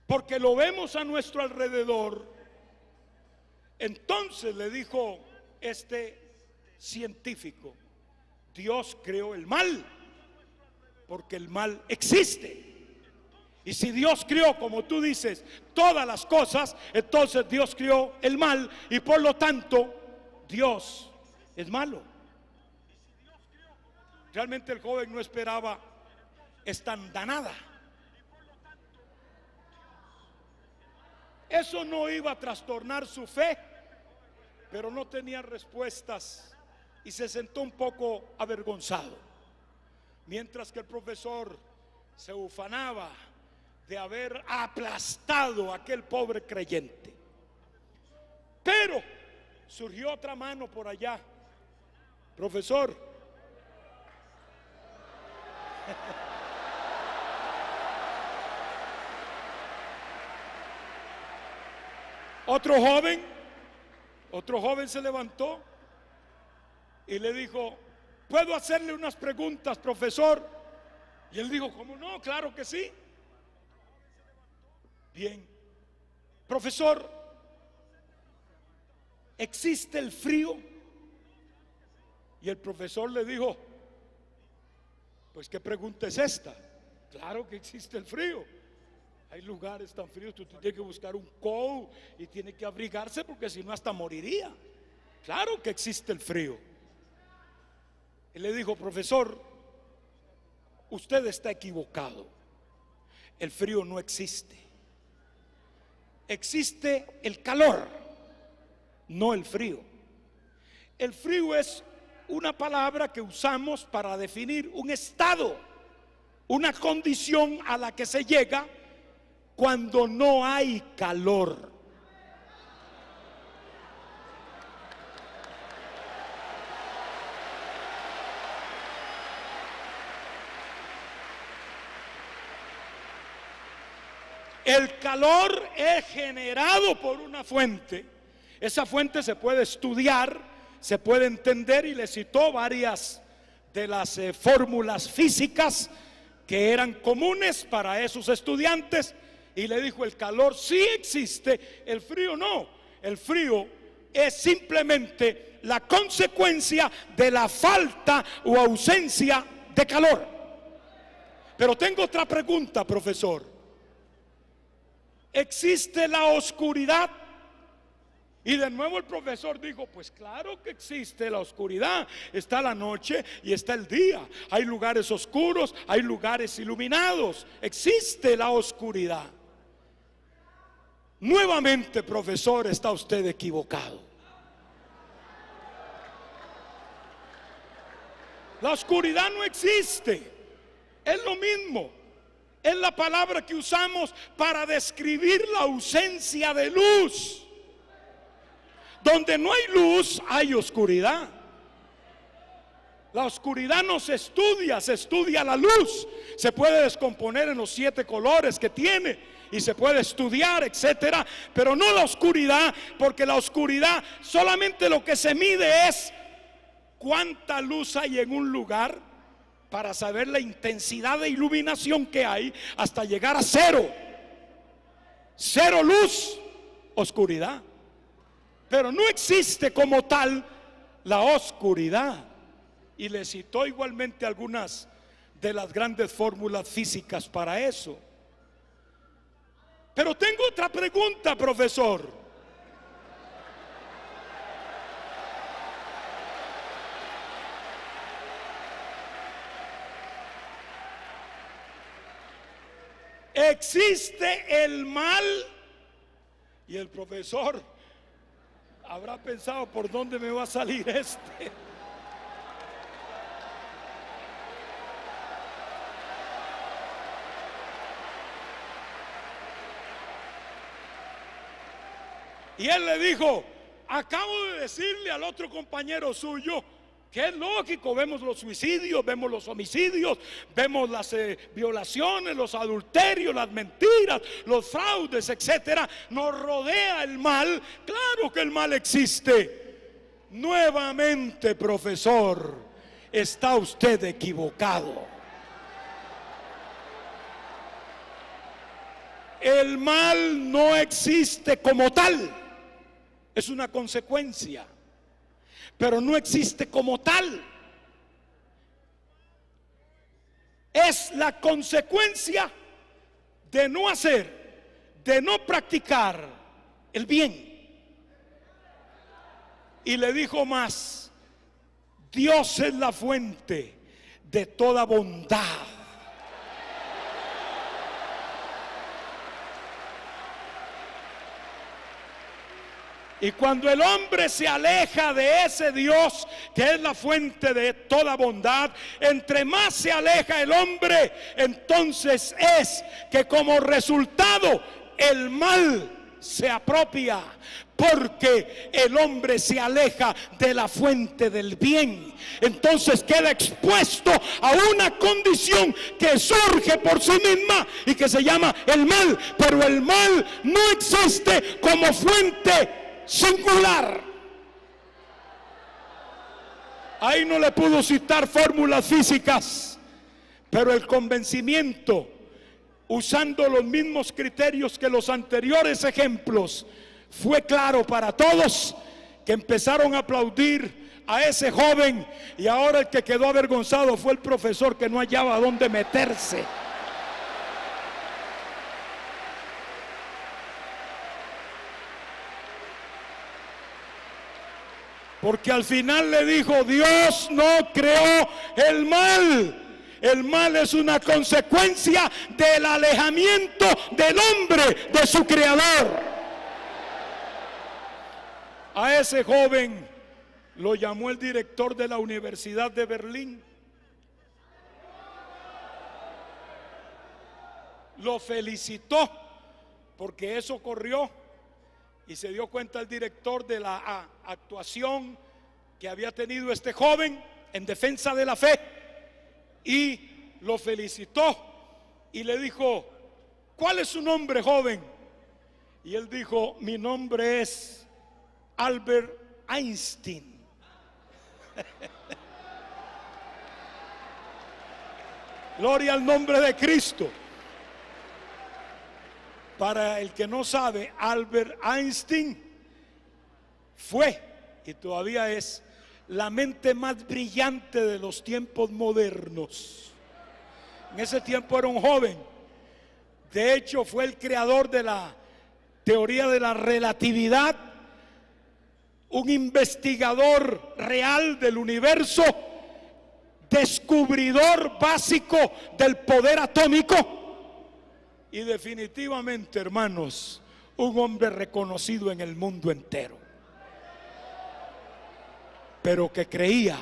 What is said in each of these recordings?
porque lo vemos a nuestro alrededor. Entonces le dijo este científico: Dios creó el mal, porque el mal existe. Y si Dios creó, como tú dices, todas las cosas, entonces Dios creó el mal, y por lo tanto Dios es malo. Realmente el joven no esperaba esta andanada. Eso no iba a trastornar su fe, pero no tenía respuestas y se sentó un poco avergonzado, mientras que el profesor se ufanaba de haber aplastado a aquel pobre creyente. Pero surgió otra mano por allá: profesor, otro joven se levantó y le dijo: ¿puedo hacerle unas preguntas, profesor? Y él dijo: ¿cómo no? Claro que sí. Bien, profesor, ¿existe el frío? Y el profesor le dijo: pues ¿qué pregunta es esta? Claro que existe el frío. Hay lugares tan fríos, tú tienes que buscar un coat y tiene que abrigarse, porque si no hasta moriría. Claro que existe el frío. Y le dijo: profesor, usted está equivocado. El frío no existe. Existe el calor, no el frío. El frío es una palabra que usamos para definir un estado, una condición a la que se llega cuando no hay calor. El calor es generado por una fuente. Esa fuente se puede estudiar, se puede entender, y le citó varias de las fórmulas físicas que eran comunes para esos estudiantes, y le dijo: el calor sí existe, el frío no. El frío es simplemente la consecuencia de la falta o ausencia de calor. Pero tengo otra pregunta, profesor. ¿Existe la oscuridad? Y de nuevo el profesor dijo: pues claro que existe la oscuridad. Está la noche y está el día. Hay lugares oscuros, hay lugares iluminados. Existe la oscuridad. Nuevamente, profesor, está usted equivocado. La oscuridad no existe. Es lo mismo. Es la palabra que usamos para describir la ausencia de luz. Donde no hay luz, hay oscuridad. La oscuridad no se estudia, se estudia la luz. Se puede descomponer en los 7 colores que tiene y se puede estudiar, etcétera, pero no la oscuridad, porque la oscuridad solamente lo que se mide es cuánta luz hay en un lugar, para saber la intensidad de iluminación que hay, hasta llegar a cero. Cero luz, oscuridad. Pero no existe como tal la oscuridad. Y le citó igualmente algunas de las grandes fórmulas físicas para eso. Pero tengo otra pregunta, profesor. ¿Existe el mal? Y el profesor habrá pensado: ¿por dónde me va a salir este? Y él le dijo: acabo de decirle al otro compañero suyo que es lógico. Vemos los suicidios, vemos los homicidios, vemos las violaciones, los adulterios, las mentiras, los fraudes, etcétera. Nos rodea el mal. Claro que el mal existe. Nuevamente, profesor, está usted equivocado. el mal no existe como tal, es una consecuencia, pero no existe como tal. Es la consecuencia de no hacer, de no practicar el bien. Y le dijo más: Dios es la fuente de toda bondad. Y cuando el hombre se aleja de ese Dios que es la fuente de toda bondad, entre más se aleja el hombre, entonces es que como resultado el mal se apropia, porque el hombre se aleja de la fuente del bien. Entonces queda expuesto a una condición que surge por sí misma y que se llama el mal. Pero el mal no existe como fuente singular. Ahí no le pudo citar fórmulas físicas, pero el convencimiento, usando los mismos criterios que los anteriores ejemplos, fue claro para todos, que empezaron a aplaudir a ese joven. Y ahora el que quedó avergonzado fue el profesor, que no hallaba dónde meterse. Porque al final le dijo: Dios no creó el mal. El mal es una consecuencia del alejamiento del hombre de su creador. A ese joven lo llamó el director de la Universidad de Berlín. Lo felicitó porque eso ocurrió. Y se dio cuenta el director de la actuación que había tenido este joven en defensa de la fe, y lo felicitó y le dijo: ¿cuál es su nombre, joven? Y él dijo: mi nombre es Albert Einstein. Gloria al nombre de Cristo. Para el que no sabe, Albert Einstein fue y todavía es la mente más brillante de los tiempos modernos. En ese tiempo era un joven. De hecho, fue el creador de la teoría de la relatividad, un investigador real del universo, descubridor básico del poder atómico. Y definitivamente, hermanos, un hombre reconocido en el mundo entero, pero que creía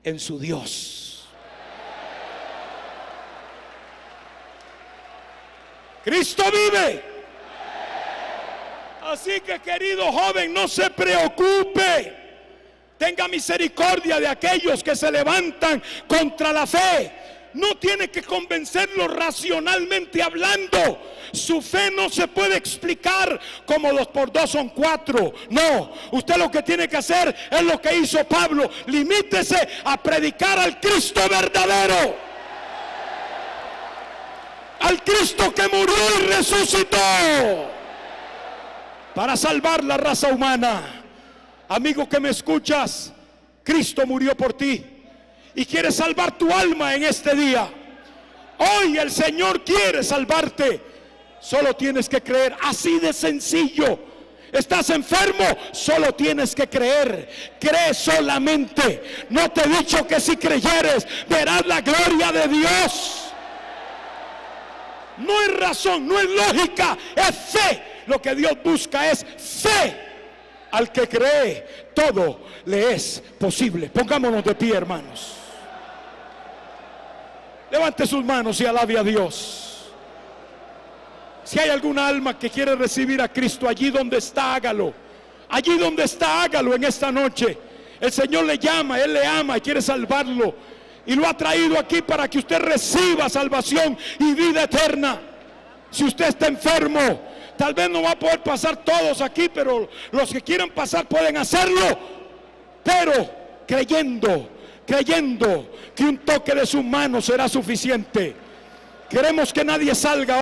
en su Dios. Cristo vive. Así que, querido joven, no se preocupe. Tenga misericordia de aquellos que se levantan contra la fe. No tiene que convencerlo racionalmente hablando. Su fe no se puede explicar como 2 por 2 son 4. No, usted lo que tiene que hacer es lo que hizo Pablo. Limítese a predicar al Cristo verdadero, al Cristo que murió y resucitó para salvar la raza humana. Amigo que me escuchas, Cristo murió por ti y quiere salvar tu alma en este día. Hoy el Señor quiere salvarte. Solo tienes que creer, así de sencillo. Estás enfermo, solo tienes que creer. Cree solamente. No te he dicho que si creyeres verás la gloria de Dios. No es razón, no es lógica, es fe. Lo que Dios busca es fe. Al que cree, todo le es posible. Pongámonos de pie, hermanos. Levante sus manos y alabe a Dios. Si hay alguna alma que quiere recibir a Cristo, allí donde está, hágalo. Allí donde está, hágalo en esta noche. El Señor le llama, Él le ama y quiere salvarlo. Y lo ha traído aquí para que usted reciba salvación y vida eterna. Si usted está enfermo, tal vez no va a poder pasar todos aquí, pero los que quieran pasar pueden hacerlo. Pero creyendo que un toque de su mano será suficiente. Queremos que nadie salga